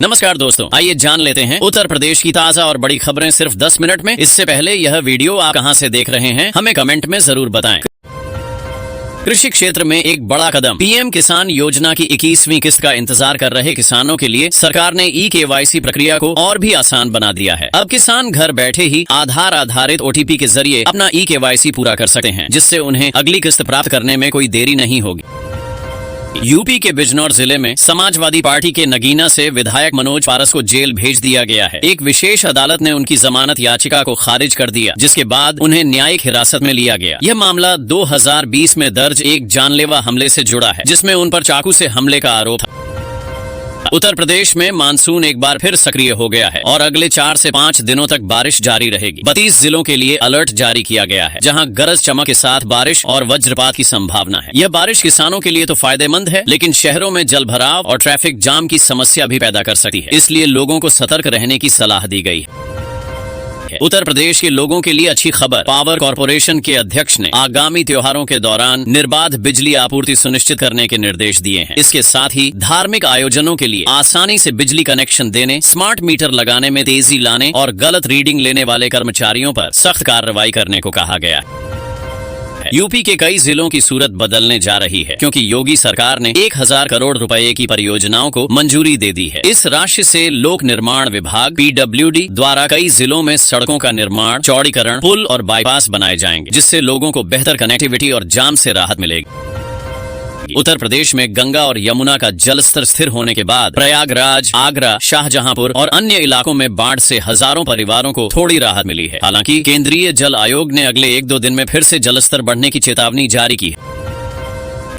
नमस्कार दोस्तों, आइए जान लेते हैं उत्तर प्रदेश की ताजा और बड़ी खबरें सिर्फ 10 मिनट में। इससे पहले यह वीडियो आप कहां से देख रहे हैं हमें कमेंट में जरूर बताएं। कृषि क्षेत्र में एक बड़ा कदम। पीएम किसान योजना की 21वीं किस्त का इंतजार कर रहे किसानों के लिए सरकार ने ई-केवाईसी प्रक्रिया को और भी आसान बना दिया है। अब किसान घर बैठे ही आधार आधारित ओटीपी के जरिए अपना ई-केवाईसी पूरा कर सकते हैं, जिससे उन्हें अगली किस्त प्राप्त करने में कोई देरी नहीं होगी। यूपी के बिजनौर जिले में समाजवादी पार्टी के नगीना से विधायक मनोज पारस को जेल भेज दिया गया है। एक विशेष अदालत ने उनकी जमानत याचिका को खारिज कर दिया, जिसके बाद उन्हें न्यायिक हिरासत में लिया गया। यह मामला 2020 में दर्ज एक जानलेवा हमले से जुड़ा है, जिसमें उन पर चाकू से हमले का आरोप था। उत्तर प्रदेश में मानसून एक बार फिर सक्रिय हो गया है और अगले 4 से 5 दिनों तक बारिश जारी रहेगी। 32 जिलों के लिए अलर्ट जारी किया गया है, जहां गरज चमक के साथ बारिश और वज्रपात की संभावना है। यह बारिश किसानों के लिए तो फायदेमंद है, लेकिन शहरों में जलभराव और ट्रैफिक जाम की समस्या भी पैदा कर सकती है, इसलिए लोगों को सतर्क रहने की सलाह दी गई है। उत्तर प्रदेश के लोगों के लिए अच्छी खबर। पावर कॉर्पोरेशन के अध्यक्ष ने आगामी त्योहारों के दौरान निर्बाध बिजली आपूर्ति सुनिश्चित करने के निर्देश दिए हैं। इसके साथ ही धार्मिक आयोजनों के लिए आसानी से बिजली कनेक्शन देने, स्मार्ट मीटर लगाने में तेजी लाने और गलत रीडिंग लेने वाले कर्मचारियों पर सख्त कार्रवाई करने को कहा गया है। यूपी के कई जिलों की सूरत बदलने जा रही है, क्योंकि योगी सरकार ने 1000 करोड़ रुपए की परियोजनाओं को मंजूरी दे दी है। इस राशि से लोक निर्माण विभाग PWD द्वारा कई जिलों में सड़कों का निर्माण, चौड़ीकरण, पुल और बाईपास बनाए जाएंगे, जिससे लोगों को बेहतर कनेक्टिविटी और जाम से राहत मिलेगी। उत्तर प्रदेश में गंगा और यमुना का जलस्तर स्थिर होने के बाद प्रयागराज, आगरा, शाहजहांपुर और अन्य इलाकों में बाढ़ से हजारों परिवारों को थोड़ी राहत मिली है। हालांकि केंद्रीय जल आयोग ने अगले 1-2 दिन में फिर से जलस्तर बढ़ने की चेतावनी जारी की है।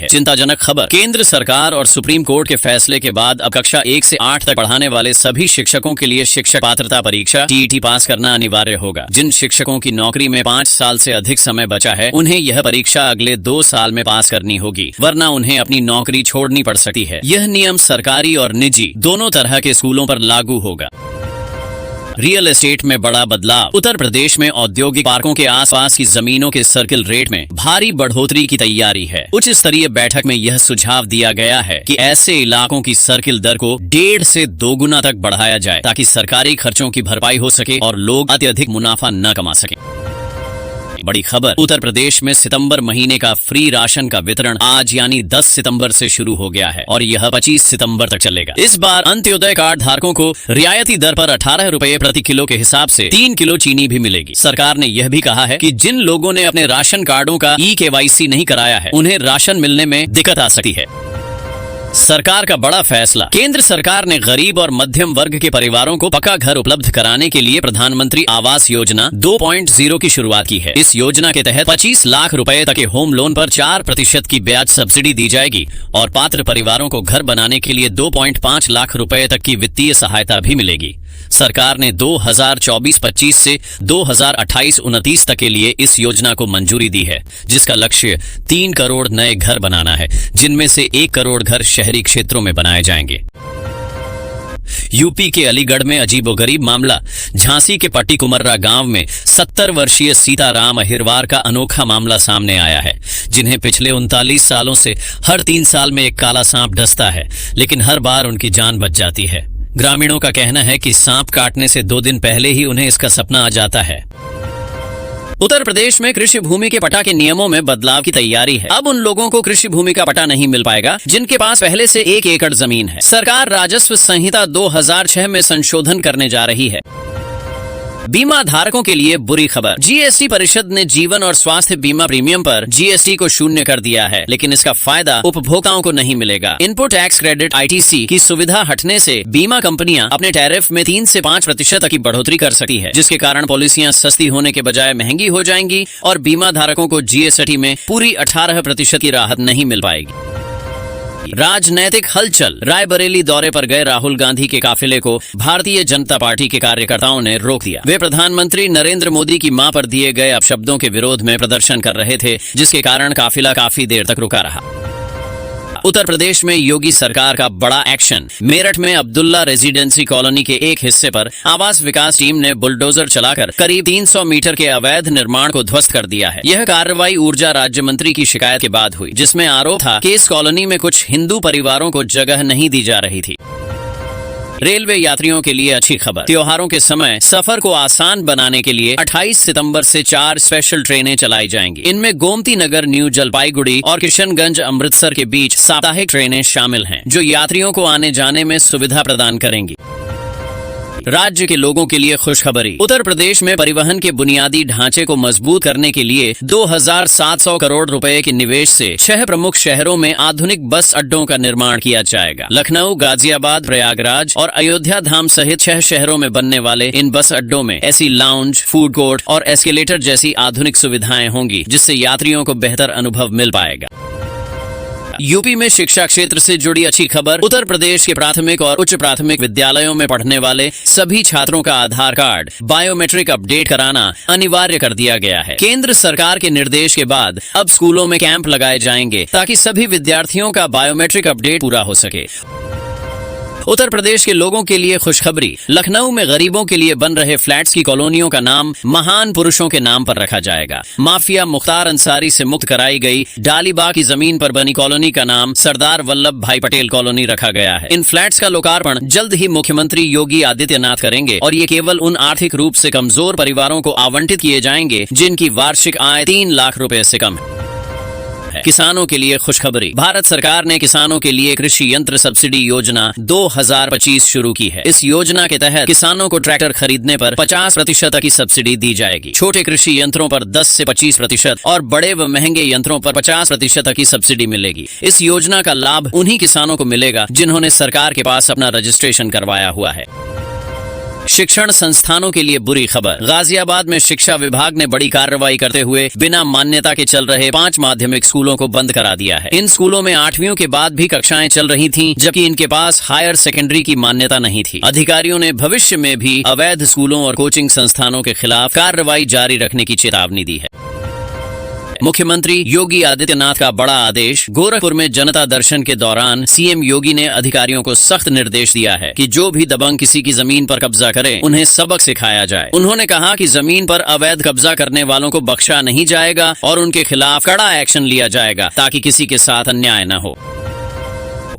चिंताजनक खबर। केंद्र सरकार और सुप्रीम कोर्ट के फैसले के बाद अब कक्षा 1 से 8 तक पढ़ाने वाले सभी शिक्षकों के लिए शिक्षक पात्रता परीक्षा TET पास करना अनिवार्य होगा। जिन शिक्षकों की नौकरी में 5 साल से अधिक समय बचा है, उन्हें यह परीक्षा अगले 2 साल में पास करनी होगी, वरना उन्हें अपनी नौकरी छोड़नी पड़ सकती है। यह नियम सरकारी और निजी दोनों तरह के स्कूलों पर लागू होगा। रियल एस्टेट में बड़ा बदलाव। उत्तर प्रदेश में औद्योगिक पार्कों के आसपास की जमीनों के सर्किल रेट में भारी बढ़ोतरी की तैयारी है। उच्च स्तरीय बैठक में यह सुझाव दिया गया है कि ऐसे इलाकों की सर्किल दर को 1.5 से 2 गुना तक बढ़ाया जाए, ताकि सरकारी खर्चों की भरपाई हो सके और लोग अत्यधिक मुनाफा न कमा सकें। बड़ी खबर। उत्तर प्रदेश में सितंबर महीने का फ्री राशन का वितरण आज यानी 10 सितंबर से शुरू हो गया है और यह 25 सितंबर तक चलेगा। इस बार अंत्योदय कार्ड धारकों को रियायती दर पर 18 रुपए प्रति किलो के हिसाब से 3 किलो चीनी भी मिलेगी। सरकार ने यह भी कहा है कि जिन लोगों ने अपने राशन कार्डों का ई-केवाईसी नहीं कराया है, उन्हें राशन मिलने में दिक्कत आ सकती है। सरकार का बड़ा फैसला। केंद्र सरकार ने गरीब और मध्यम वर्ग के परिवारों को पक्का घर उपलब्ध कराने के लिए प्रधानमंत्री आवास योजना 2.0 की शुरुआत की है। इस योजना के तहत 25 लाख रुपए तक के होम लोन पर 4% की ब्याज सब्सिडी दी जाएगी और पात्र परिवारों को घर बनाने के लिए 2.5 लाख रुपए तक की वित्तीय सहायता भी मिलेगी। सरकार ने 2024-25 से 2028-29 तक के लिए इस योजना को मंजूरी दी है, जिसका लक्ष्य 3 करोड़ नए घर बनाना है, जिनमें से 1 करोड़ घर शहरी क्षेत्रों में बनाए जाएंगे। यूपी के अलीगढ़ में अजीबोगरीब मामला। झांसी के पट्टी कुमर्रा गांव में 70 वर्षीय सीताराम अहिरवार का अनोखा मामला सामने आया है, जिन्हें पिछले 39 सालों से हर 3 साल में एक काला सांप डसता है, लेकिन हर बार उनकी जान बच जाती है। ग्रामीणों का कहना है कि सांप काटने से 2 दिन पहले ही उन्हें इसका सपना आ जाता है। उत्तर प्रदेश में कृषि भूमि के पट्टा के नियमों में बदलाव की तैयारी है। अब उन लोगों को कृषि भूमि का पट्टा नहीं मिल पाएगा जिनके पास पहले से 1 एकड़ जमीन है। सरकार राजस्व संहिता 2006 में संशोधन करने जा रही है। बीमा धारकों के लिए बुरी खबर। जीएसटी परिषद ने जीवन और स्वास्थ्य बीमा प्रीमियम पर जीएसटी को 0 कर दिया है, लेकिन इसका फायदा उपभोक्ताओं को नहीं मिलेगा। इनपुट टैक्स क्रेडिट ITC की सुविधा हटने से बीमा कंपनियां अपने टैरिफ में 3 से 5% तक की बढ़ोतरी कर सकती है, जिसके कारण पॉलिसियां सस्ती होने के बजाय महंगी हो जाएंगी और बीमा धारकों को जीएसटी में पूरी 18% की राहत नहीं मिल पाएगी। राजनैतिक हलचल। रायबरेली दौरे पर गए राहुल गांधी के काफिले को भारतीय जनता पार्टी के कार्यकर्ताओं ने रोक दिया। वे प्रधानमंत्री नरेंद्र मोदी की मां पर दिए गए अपशब्दों के विरोध में प्रदर्शन कर रहे थे, जिसके कारण काफिला काफी देर तक रुका रहा। उत्तर प्रदेश में योगी सरकार का बड़ा एक्शन। मेरठ में अब्दुल्ला रेजिडेंसी कॉलोनी के एक हिस्से पर आवास विकास टीम ने बुलडोजर चलाकर करीब 300 मीटर के अवैध निर्माण को ध्वस्त कर दिया है। यह कार्रवाई ऊर्जा राज्य मंत्री की शिकायत के बाद हुई, जिसमें आरोप था कि इस कॉलोनी में कुछ हिंदू परिवारों को जगह नहीं दी जा रही थी। रेलवे यात्रियों के लिए अच्छी खबर। त्योहारों के समय सफर को आसान बनाने के लिए 28 सितंबर से 4 स्पेशल ट्रेनें चलाई जाएंगी। इनमें गोमती नगर न्यू जलपाईगुड़ी और किशनगंज अमृतसर के बीच साप्ताहिक ट्रेनें शामिल हैं, जो यात्रियों को आने जाने में सुविधा प्रदान करेंगी। राज्य के लोगों के लिए खुशखबरी। उत्तर प्रदेश में परिवहन के बुनियादी ढांचे को मजबूत करने के लिए 2700 करोड़ रुपए के निवेश से 6 प्रमुख शहरों में आधुनिक बस अड्डों का निर्माण किया जाएगा। लखनऊ, गाजियाबाद, प्रयागराज और अयोध्या धाम सहित 6 शहरों में बनने वाले इन बस अड्डों में ऐसी लाउंज, फूड कोर्ट और एस्केलेटर जैसी आधुनिक सुविधाएं होंगी, जिससे यात्रियों को बेहतर अनुभव मिल पाएगा। यूपी में शिक्षा क्षेत्र से जुड़ी अच्छी खबर। उत्तर प्रदेश के प्राथमिक और उच्च प्राथमिक विद्यालयों में पढ़ने वाले सभी छात्रों का आधार कार्ड बायोमेट्रिक अपडेट कराना अनिवार्य कर दिया गया है। केंद्र सरकार के निर्देश के बाद अब स्कूलों में कैंप लगाए जाएंगे ताकि सभी विद्यार्थियों का बायोमेट्रिक अपडेट पूरा हो सके। उत्तर प्रदेश के लोगों के लिए खुशखबरी। लखनऊ में गरीबों के लिए बन रहे फ्लैट्स की कॉलोनियों का नाम महान पुरुषों के नाम पर रखा जाएगा। माफिया मुख्तार अंसारी से मुक्त कराई गई डालीबाग की जमीन पर बनी कॉलोनी का नाम सरदार वल्लभ भाई पटेल कॉलोनी रखा गया है। इन फ्लैट्स का लोकार्पण जल्द ही मुख्यमंत्री योगी आदित्यनाथ करेंगे और ये केवल उन आर्थिक रूप से कमजोर परिवारों को आवंटित किए जाएंगे जिनकी वार्षिक आय 3 लाख रुपए से कम है। किसानों के लिए खुशखबरी। भारत सरकार ने किसानों के लिए कृषि यंत्र सब्सिडी योजना 2025 शुरू की है। इस योजना के तहत किसानों को ट्रैक्टर खरीदने पर 50% तक की सब्सिडी दी जाएगी। छोटे कृषि यंत्रों पर 10 से 25% और बड़े व महंगे यंत्रों पर 50% तक की सब्सिडी मिलेगी। इस योजना का लाभ उन्हीं किसानों को मिलेगा जिन्होंने सरकार के पास अपना रजिस्ट्रेशन करवाया हुआ है। शिक्षण संस्थानों के लिए बुरी खबर। गाजियाबाद में शिक्षा विभाग ने बड़ी कार्रवाई करते हुए बिना मान्यता के चल रहे 5 माध्यमिक स्कूलों को बंद करा दिया है। इन स्कूलों में 8वीं के बाद भी कक्षाएं चल रही थीं, जबकि इनके पास हायर सेकेंडरी की मान्यता नहीं थी। अधिकारियों ने भविष्य में भी अवैध स्कूलों और कोचिंग संस्थानों के खिलाफ कार्रवाई जारी रखने की चेतावनी दी है। मुख्यमंत्री योगी आदित्यनाथ का बड़ा आदेश। गोरखपुर में जनता दर्शन के दौरान सीएम योगी ने अधिकारियों को सख्त निर्देश दिया है कि जो भी दबंग किसी की जमीन पर कब्जा करे, उन्हें सबक सिखाया जाए। उन्होंने कहा कि जमीन पर अवैध कब्जा करने वालों को बख्शा नहीं जाएगा और उनके खिलाफ कड़ा एक्शन लिया जाएगा ताकि किसी के साथ अन्याय न हो।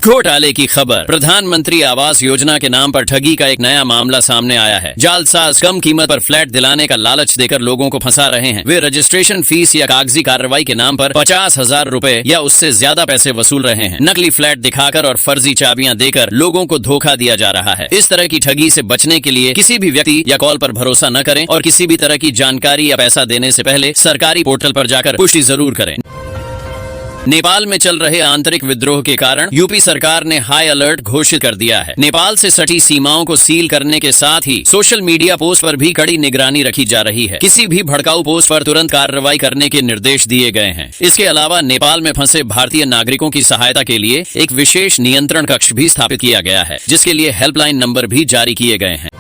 घोटाले की खबर। प्रधानमंत्री आवास योजना के नाम पर ठगी का एक नया मामला सामने आया है। जालसाज कम कीमत पर फ्लैट दिलाने का लालच देकर लोगों को फंसा रहे हैं। वे रजिस्ट्रेशन फीस या कागजी कार्रवाई के नाम पर 50,000 रुपए या उससे ज्यादा पैसे वसूल रहे हैं। नकली फ्लैट दिखाकर और फर्जी चाबियां देकर लोगों को धोखा दिया जा रहा है। इस तरह की ठगी से बचने के लिए किसी भी व्यक्ति या कॉल पर भरोसा न करें और किसी भी तरह की जानकारी या पैसा देने से पहले सरकारी पोर्टल पर जाकर पुष्टि जरूर करें। नेपाल में चल रहे आंतरिक विद्रोह के कारण यूपी सरकार ने हाई अलर्ट घोषित कर दिया है। नेपाल से सटी सीमाओं को सील करने के साथ ही सोशल मीडिया पोस्ट पर भी कड़ी निगरानी रखी जा रही है। किसी भी भड़काऊ पोस्ट पर तुरंत कार्रवाई करने के निर्देश दिए गए हैं। इसके अलावा नेपाल में फंसे भारतीय नागरिकों की सहायता के लिए एक विशेष नियंत्रण कक्ष भी स्थापित किया गया है, जिसके लिए हेल्पलाइन नंबर भी जारी किए गए हैं।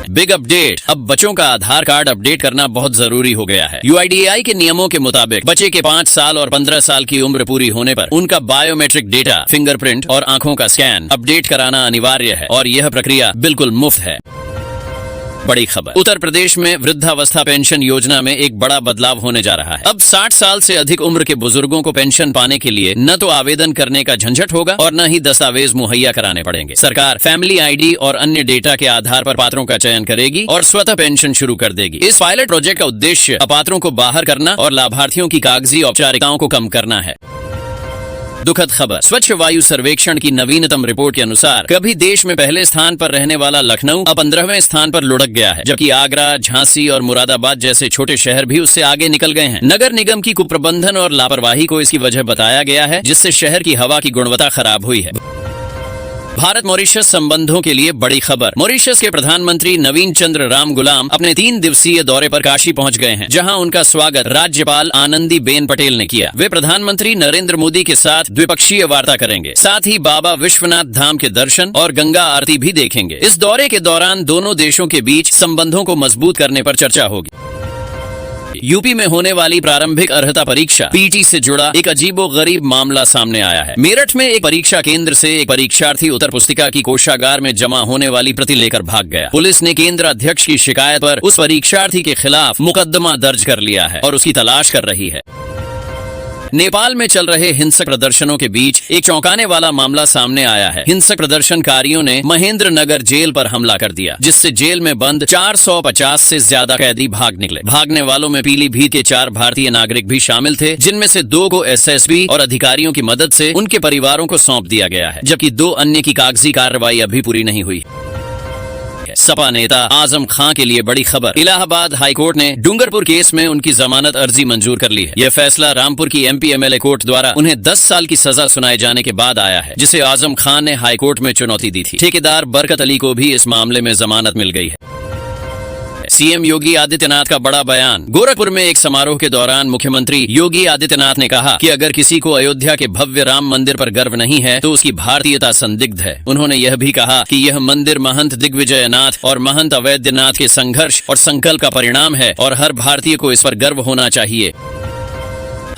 Big update. अब बच्चों का आधार कार्ड अपडेट करना बहुत जरूरी हो गया है। यूआईडीएआई के नियमों के मुताबिक बच्चे के 5 साल और 15 साल की उम्र पूरी होने पर उनका बायोमेट्रिक डेटा, फिंगरप्रिंट और आंखों का स्कैन अपडेट कराना अनिवार्य है और यह प्रक्रिया बिल्कुल मुफ्त है। बड़ी खबर। उत्तर प्रदेश में वृद्धावस्था पेंशन योजना में एक बड़ा बदलाव होने जा रहा है। अब 60 साल से अधिक उम्र के बुजुर्गों को पेंशन पाने के लिए न तो आवेदन करने का झंझट होगा और न ही दस्तावेज मुहैया कराने पड़ेंगे। सरकार फैमिली आईडी और अन्य डेटा के आधार पर पात्रों का चयन करेगी और स्वतः पेंशन शुरू कर देगी। इस पायलट प्रोजेक्ट का उद्देश्य अपात्रों को बाहर करना और लाभार्थियों की कागजी औपचारिकताओं को कम करना है। दुखद खबर। स्वच्छ वायु सर्वेक्षण की नवीनतम रिपोर्ट के अनुसार कभी देश में पहले स्थान पर रहने वाला लखनऊ अब 15वें स्थान पर लुढ़क गया है, जबकि आगरा, झांसी और मुरादाबाद जैसे छोटे शहर भी उससे आगे निकल गए हैं। नगर निगम की कुप्रबंधन और लापरवाही को इसकी वजह बताया गया है, जिससे शहर की हवा की गुणवत्ता खराब हुई है। भारत मॉरिशस संबंधों के लिए बड़ी खबर। मॉरिशस के प्रधानमंत्री नवीन चंद्र राम गुलाम अपने 3 दिवसीय दौरे पर काशी पहुंच गए हैं, जहां उनका स्वागत राज्यपाल आनंदी बेन पटेल ने किया। वे प्रधानमंत्री नरेंद्र मोदी के साथ द्विपक्षीय वार्ता करेंगे, साथ ही बाबा विश्वनाथ धाम के दर्शन और गंगा आरती भी देखेंगे। इस दौरे के दौरान दोनों देशों के बीच संबंधों को मजबूत करने पर चर्चा होगी। यूपी में होने वाली प्रारंभिक अर्हता परीक्षा पीटी से जुड़ा एक अजीबोगरीब मामला सामने आया है। मेरठ में एक परीक्षा केंद्र से एक परीक्षार्थी उत्तर पुस्तिका की कोषागार में जमा होने वाली प्रति लेकर भाग गया। पुलिस ने केंद्र अध्यक्ष की शिकायत पर उस परीक्षार्थी के खिलाफ मुकदमा दर्ज कर लिया है और उसकी तलाश कर रही है। नेपाल में चल रहे हिंसक प्रदर्शनों के बीच एक चौंकाने वाला मामला सामने आया है। हिंसक प्रदर्शनकारियों ने महेंद्र नगर जेल पर हमला कर दिया, जिससे जेल में बंद 450 से ज्यादा कैदी भाग निकले। भागने वालों में पीलीभीत के 4 भारतीय नागरिक भी शामिल थे, जिनमें से 2 को एसएसबी और अधिकारियों की मदद से उनके परिवारों को सौंप दिया गया है, जबकि 2 अन्य की कागजी कार्रवाई अभी पूरी नहीं हुई। सपा नेता आजम खां के लिए बड़ी खबर। इलाहाबाद हाईकोर्ट ने डूंगरपुर केस में उनकी जमानत अर्जी मंजूर कर ली है। यह फैसला रामपुर की एमपी एमएलए कोर्ट द्वारा उन्हें 10 साल की सजा सुनाए जाने के बाद आया है, जिसे आजम खां ने हाईकोर्ट में चुनौती दी थी। ठेकेदार बरकत अली को भी इस मामले में जमानत मिल गई है। सीएम योगी आदित्यनाथ का बड़ा बयान। गोरखपुर में एक समारोह के दौरान मुख्यमंत्री योगी आदित्यनाथ ने कहा कि अगर किसी को अयोध्या के भव्य राम मंदिर पर गर्व नहीं है तो उसकी भारतीयता संदिग्ध है। उन्होंने यह भी कहा कि यह मंदिर महंत दिग्विजयनाथ और महंत अवैधनाथ के संघर्ष और संकल्प का परिणाम है और हर भारतीय को इस पर गर्व होना चाहिए।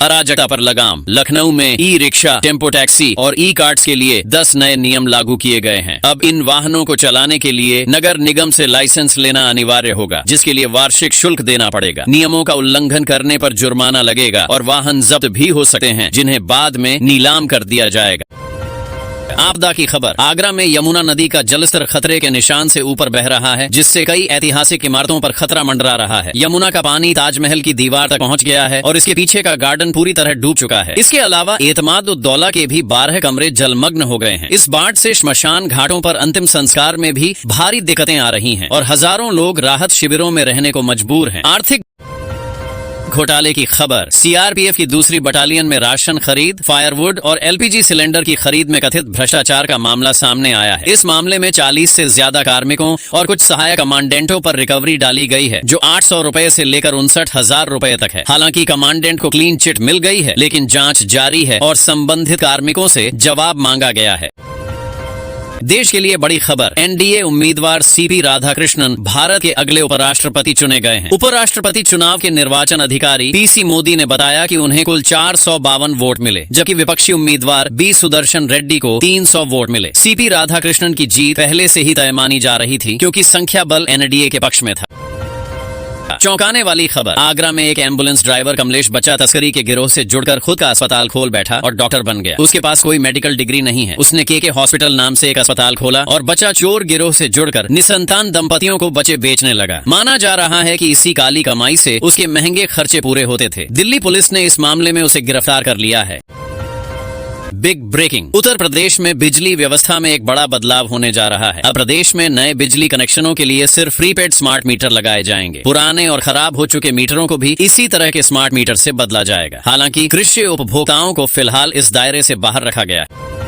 अराजकता पर लगाम। लखनऊ में ई रिक्शा, टेम्पो टैक्सी और ई कार्ड्स के लिए 10 नए नियम लागू किए गए हैं। अब इन वाहनों को चलाने के लिए नगर निगम से लाइसेंस लेना अनिवार्य होगा, जिसके लिए वार्षिक शुल्क देना पड़ेगा। नियमों का उल्लंघन करने पर जुर्माना लगेगा और वाहन जब्त भी हो सकते हैं, जिन्हें बाद में नीलाम कर दिया जाएगा। आपदा की खबर। आगरा में यमुना नदी का जलस्तर खतरे के निशान से ऊपर बह रहा है, जिससे कई ऐतिहासिक इमारतों पर खतरा मंडरा रहा है। यमुना का पानी ताजमहल की दीवार तक पहुंच गया है और इसके पीछे का गार्डन पूरी तरह डूब चुका है। इसके अलावा एतमाद-उद-दौला के भी 12 कमरे जलमग्न हो गए हैं। इस बाढ़ से श्मशान घाटों पर अंतिम संस्कार में भी भारी दिक्कतें आ रही हैं और हजारों लोग राहत शिविरों में रहने को मजबूर हैं। आर्थिक घोटाले की खबर। सीआरपीएफ की दूसरी बटालियन में राशन खरीद, फायरवुड और एलपीजी सिलेंडर की खरीद में कथित भ्रष्टाचार का मामला सामने आया है। इस मामले में 40 से ज्यादा कार्मिकों और कुछ सहायक कमांडेंटों पर रिकवरी डाली गई है, जो 800 रुपए से लेकर 59,000 रुपए तक है। हालांकि कमांडेंट को क्लीन चिट मिल गई है, लेकिन जांच जारी है और संबंधित कार्मिकों से जवाब मांगा गया है। देश के लिए बड़ी खबर। एनडीए उम्मीदवार सीपी राधाकृष्णन भारत के अगले उपराष्ट्रपति चुने गए हैं। उपराष्ट्रपति चुनाव के निर्वाचन अधिकारी पीसी मोदी ने बताया कि उन्हें कुल 452 वोट मिले, जबकि विपक्षी उम्मीदवार बी सुदर्शन रेड्डी को 300 वोट मिले। सीपी राधाकृष्णन की जीत पहले से ही तय मानी जा रही थी, क्योंकि संख्या बल एनडीए के पक्ष में था। चौंकाने वाली खबर। आगरा में एक एम्बुलेंस ड्राइवर कमलेश बच्चा तस्करी के गिरोह से जुड़कर खुद का अस्पताल खोल बैठा और डॉक्टर बन गया। उसके पास कोई मेडिकल डिग्री नहीं है। उसने केके हॉस्पिटल नाम से एक अस्पताल खोला और बच्चा चोर गिरोह से जुड़कर निसंतान दंपतियों को बच्चे बेचने लगा। माना जा रहा है कि इसी काली कमाई से उसके महंगे खर्चे पूरे होते थे। दिल्ली पुलिस ने इस मामले में उसे गिरफ्तार कर लिया है। Big breaking. उत्तर प्रदेश में बिजली व्यवस्था में एक बड़ा बदलाव होने जा रहा है। अब प्रदेश में नए बिजली कनेक्शनों के लिए सिर्फ प्रीपेड स्मार्ट मीटर लगाए जाएंगे। पुराने और खराब हो चुके मीटरों को भी इसी तरह के स्मार्ट मीटर से बदला जाएगा। हालांकि कृषि उपभोक्ताओं को फिलहाल इस दायरे से बाहर रखा गया है।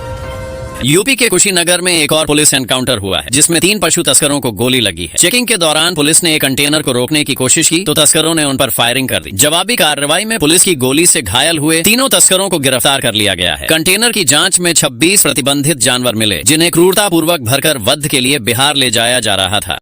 यूपी के कुशीनगर में एक और पुलिस एनकाउंटर हुआ है, जिसमें 3 पशु तस्करों को गोली लगी है। चेकिंग के दौरान पुलिस ने एक कंटेनर को रोकने की कोशिश की तो तस्करों ने उन पर फायरिंग कर दी। जवाबी कार्रवाई में पुलिस की गोली से घायल हुए तीनों तस्करों को गिरफ्तार कर लिया गया है। कंटेनर की जांच में 26 प्रतिबंधित जानवर मिले, जिन्हें क्रूरतापूर्वक भरकर वध के लिए बिहार ले जाया जा रहा था।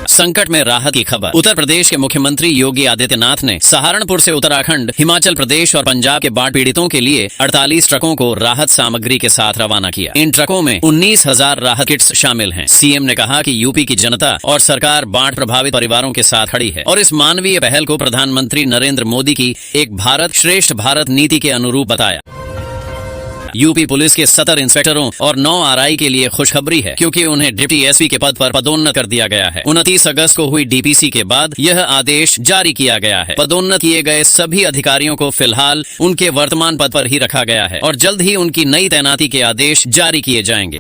संकट में राहत की खबर। उत्तर प्रदेश के मुख्यमंत्री योगी आदित्यनाथ ने सहारनपुर से उत्तराखंड, हिमाचल प्रदेश और पंजाब के बाढ़ पीड़ितों के लिए 48 ट्रकों को राहत सामग्री के साथ रवाना किया। इन ट्रकों में 19,000 राहत किट्स शामिल हैं। सीएम ने कहा कि यूपी की जनता और सरकार बाढ़ प्रभावित परिवारों के साथ खड़ी है और इस मानवीय पहल को प्रधानमंत्री नरेंद्र मोदी की एक भारत श्रेष्ठ भारत नीति के अनुरूप बताया। यूपी पुलिस के 70 इंस्पेक्टरों और 9 आरआई के लिए खुशखबरी है, क्योंकि उन्हें डिप्टी एसपी के पद पर पदोन्नत कर दिया गया है। 29 अगस्त को हुई डीपीसी के बाद यह आदेश जारी किया गया है। पदोन्नत किए गए सभी अधिकारियों को फिलहाल उनके वर्तमान पद पर ही रखा गया है और जल्द ही उनकी नई तैनाती के आदेश जारी किए जाएंगे।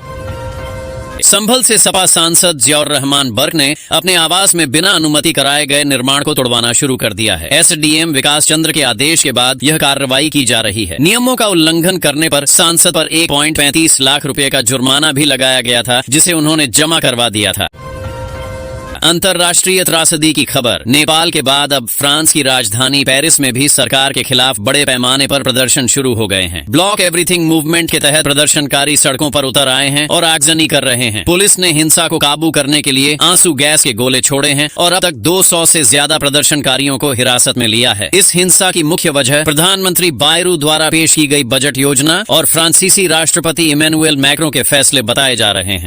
संभल से सपा सांसद जियाउर रहमान बर्क ने अपने आवास में बिना अनुमति कराए गए निर्माण को तोड़वाना शुरू कर दिया है। एसडीएम विकास चंद्र के आदेश के बाद यह कार्रवाई की जा रही है। नियमों का उल्लंघन करने पर सांसद पर 1.35 लाख रुपए का जुर्माना भी लगाया गया था, जिसे उन्होंने जमा करवा दिया था। अंतर्राष्ट्रीय त्रासदी की खबर। नेपाल के बाद अब फ्रांस की राजधानी पेरिस में भी सरकार के खिलाफ बड़े पैमाने पर प्रदर्शन शुरू हो गए हैं। ब्लॉक एवरीथिंग मूवमेंट के तहत प्रदर्शनकारी सड़कों पर उतर आए हैं और आगजनी कर रहे हैं। पुलिस ने हिंसा को काबू करने के लिए आंसू गैस के गोले छोड़े हैं और अब तक 200 से ज्यादा प्रदर्शनकारियों को हिरासत में लिया है। इस हिंसा की मुख्य वजह प्रधानमंत्री बायरू द्वारा पेश की गई बजट योजना और फ्रांसीसी राष्ट्रपति इमैनुएल मैक्रों के फैसले बताए जा रहे हैं।